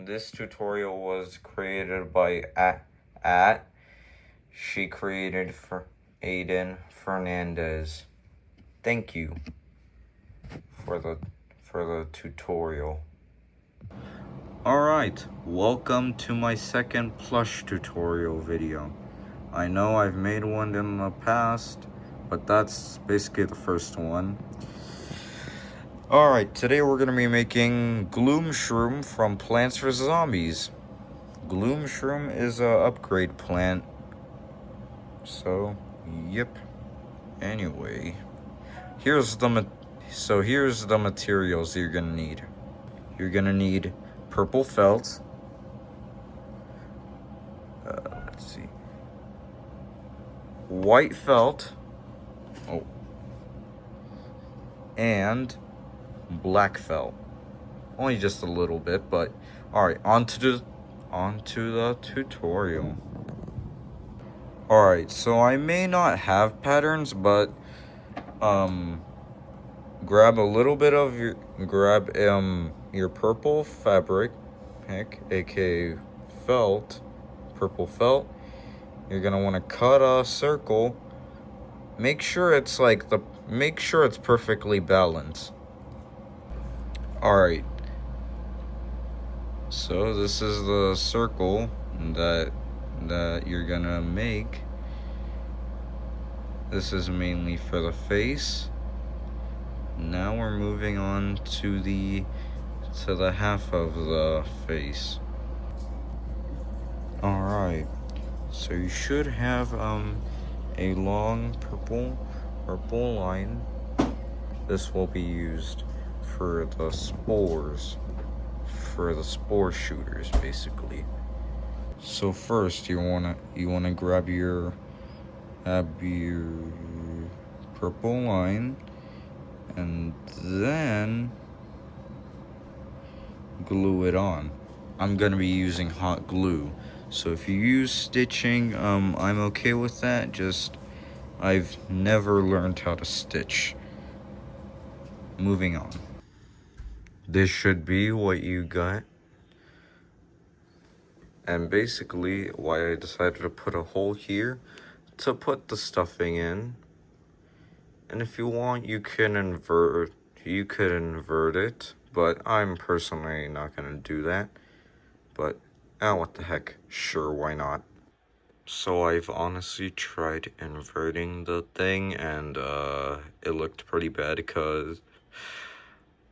This tutorial was created by at she created for Aiden Fernandez. Thank you for the tutorial. Alright, welcome to my second plush tutorial video. I know I've made one in the past, but that's basically the first one. Alright, today we're going to be making Gloom Shroom from Plants vs. Zombies. Gloom Shroom is a upgrade plant. So, yep. Anyway, here's the materials you're going to need. You're going to need purple felt. Let's see. White felt. Oh. And black felt. Only just a little bit, but alright, onto the tutorial. Alright, so I may not have patterns, but grab a little bit of your purple fabric, aka felt, purple felt. You're gonna want to cut a circle. Make sure it's perfectly balanced. Alright, so this is the circle that you're gonna make. This is mainly for the face. Now we're moving on to the half of the face. Alright, so you should have a long purple line. This will be used for the spores, for the spore shooters, basically. So first, you wanna grab your purple line, and then glue it on. I'm gonna be using hot glue, so if you use stitching, I'm okay with that. Just I've never learned how to stitch. Moving on. This should be what you got. And basically, why I decided to put a hole here to put the stuffing in. And if you want, you could invert it, but I'm personally not gonna do that. But what the heck? Sure, why not? So I've honestly tried inverting the thing, and it looked pretty bad because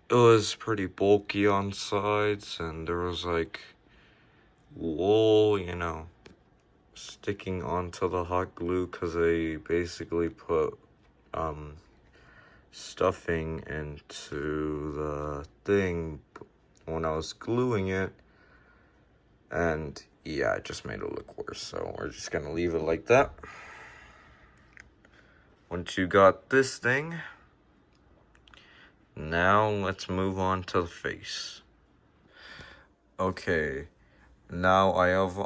it was pretty bulky on sides, and there was like wool, sticking onto the hot glue because they basically put stuffing into the thing when I was gluing it, and yeah, it just made it look worse. So we're just gonna leave it like that. Once you got this thing, now let's move on to the face. Okay, now I've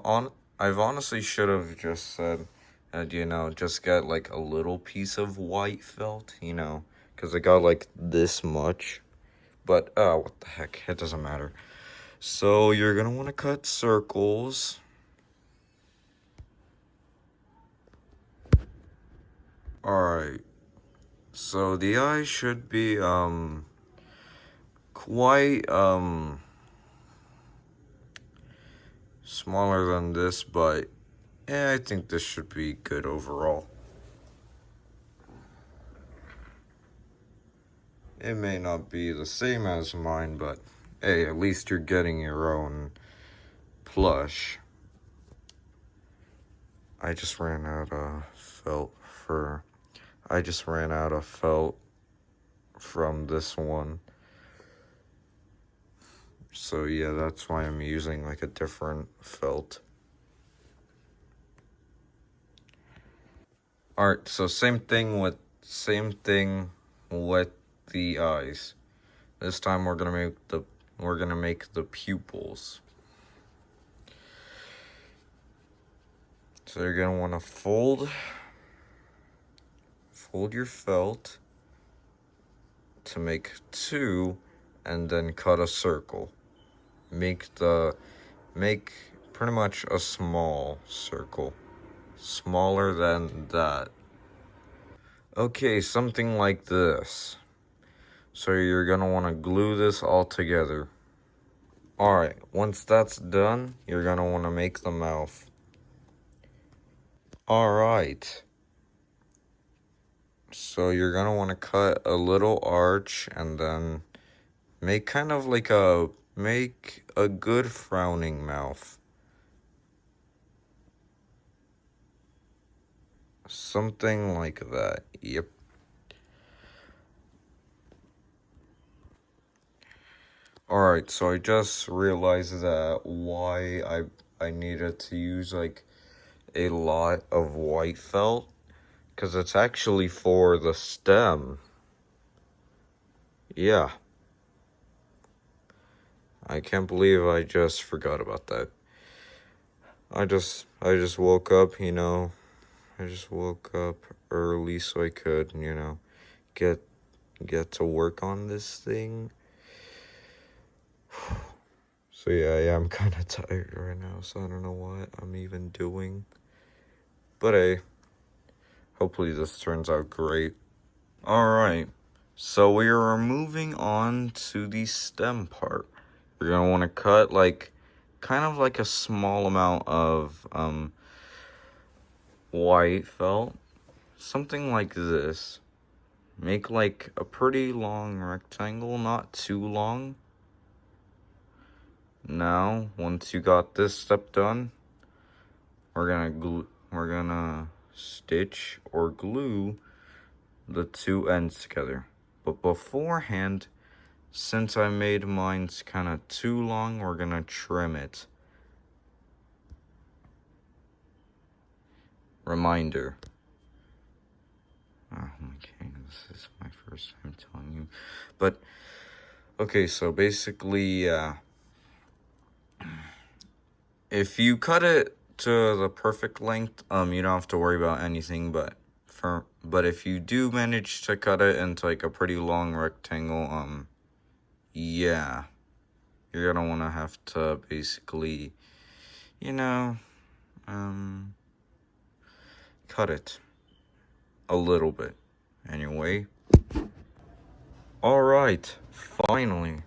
honestly should have just said, just get like a little piece of white felt, because I got like this much. But what the heck, it doesn't matter. So you're gonna want to cut circles. Alright, so the eye should be quite smaller than this, but I think this should be good overall. It may not be the same as mine, but hey, at least you're getting your own plush. I just ran out of felt from this one. So yeah, that's why I'm using like a different felt. Alright, so same thing with the eyes. This time we're gonna make the pupils. So you're gonna want to fold your felt to make two, and then cut a circle. make pretty much a small circle, smaller than that. Okay, something like this. So you're gonna want to glue this all together. Alright, once that's done, you're gonna want to make the mouth. Alright. So you're gonna want to cut a little arch and then make a good frowning mouth. Something like that. Yep. Alright, so I just realized that why I needed to use like a lot of white felt, because it's actually for the stem. Yeah. I can't believe I just forgot about that. I just woke up, you know. I just woke up early so I could, you know, get to work on this thing. So yeah, I'm kind of tired right now, so I don't know what I'm even doing. But hey, hopefully this turns out great. Alright, so we are moving on to the stem part. You're gonna want to cut kind of like a small amount of white felt. Something like this. Make like a pretty long rectangle, not too long. Now, once you got this step done, we're gonna stitch or glue the two ends together. But beforehand, since I made mine's kind of too long, we're gonna trim it. Reminder. Oh, okay, this is my first time telling you. But, okay, so basically, if you cut it to the perfect length, you don't have to worry about anything, but if you do manage to cut it into like a pretty long rectangle, yeah, you're gonna want to have to basically, you know, cut it a little bit. Anyway, all right, finally.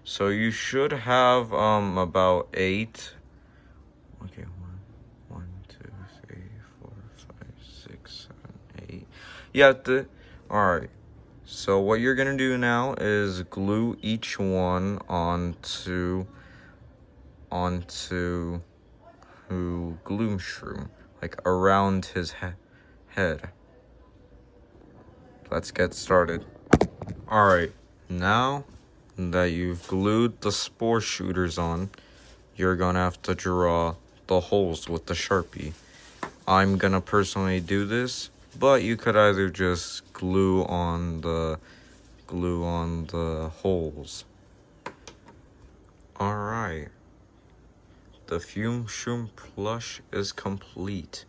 So you should have about 8. Okay, 1, 2, 3, 4, 5, 6, 7, 8. Yeah, all right. So what you're gonna do now is glue each one onto Gloom Shroom, like around his head. Let's get started. All right, now that you've glued the spore shooters on, you're gonna have to draw the holes with the Sharpie. I'm gonna personally do this, but you could either just glue on the holes. Alright. The Gloom Shroom Plush is complete.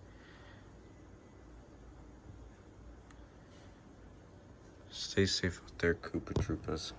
Stay safe out there, Koopa Troopas.